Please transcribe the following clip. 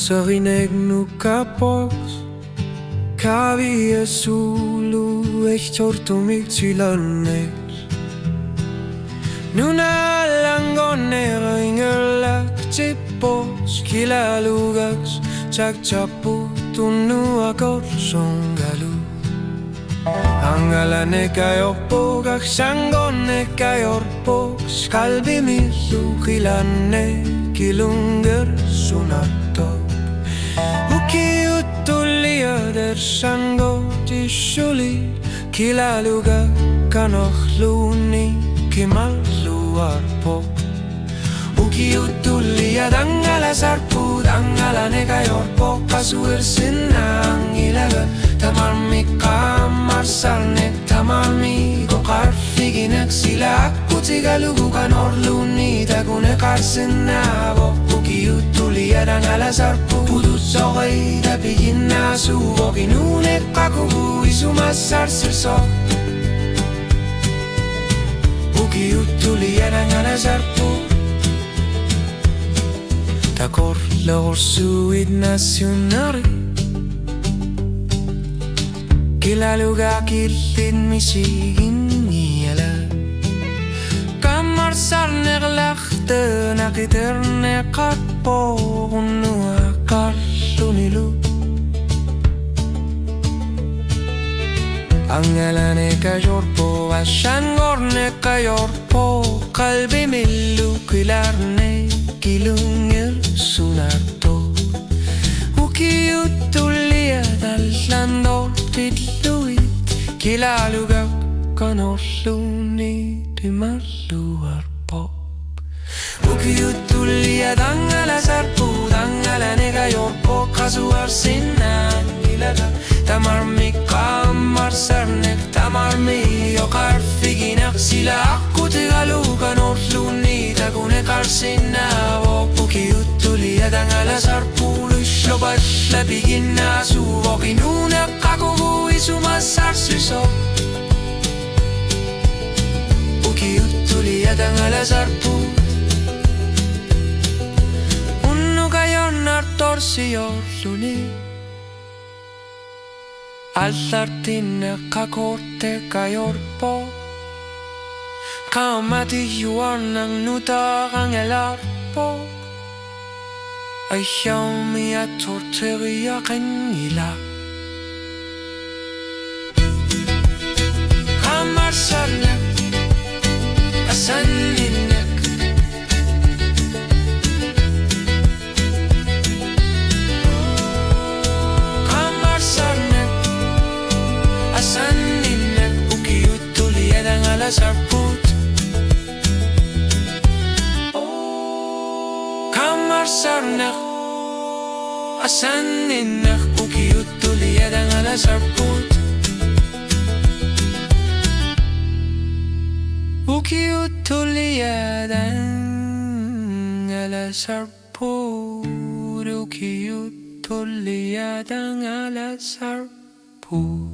Sa rinegno kapos Kavi e sulu echt hortumig zilanes Nuna langonera ingelak tipos Kila lugax chak chapu tunu akor songalu Angalane kayorpok aksangone kayorpok Kalbi misu kilane kilunger sunato Uki utulia der sango tishuli Kilaluga kanohluni kimalluarpo Uki utulia dangala sarpu Dangalane kayorpok kasuir sinang ilaga Tamarmi kamarsalnek tamarmi Kokarfiginek sila akutigalugu kanorluni Tagune karsinabo Uki utulia dangala sarpu Pudusokay tapigin na subo Kinunek kakubu isumasar sirso Uki utulia dangala sarpu Takor lor suid nasyonari Kilaluga kiltin misigin niyala Kamar sarnek lachte nakiterne katpo Unua karlunilu Angelane kayorpo Asan gorne kayorpo Kalbi millu kilarne Kilungir sunarto Uki utulia dallandor Tidluit Kilaluga kanorluni Timalluarpo Uki utulia dangala sarpu Dangala nega yorpo Kasuar sinan ilaga Tamarmi kamar sarnek Tamarmi yokar figinak Sila akutigalu kanorluni Tagune karsinabo Uki utulia dangala sarpu Lushobas labigin na subo Kinunak kakubu isumasar siso Uki utulia dangala sarpu Unnu kayon artorsiyorluni Allartinne kakorte kayorpo Kamati juarnang nutagang elarpo Ay xiaomi a torteria kanila Kamar sarnek asaninek Kamar sarnek asaninek Uki utulia dangala sarput Kamar sarnek asaninek Uki utulia dangala sarput Uki utulia dangala sarput Uki utulia dangala sarput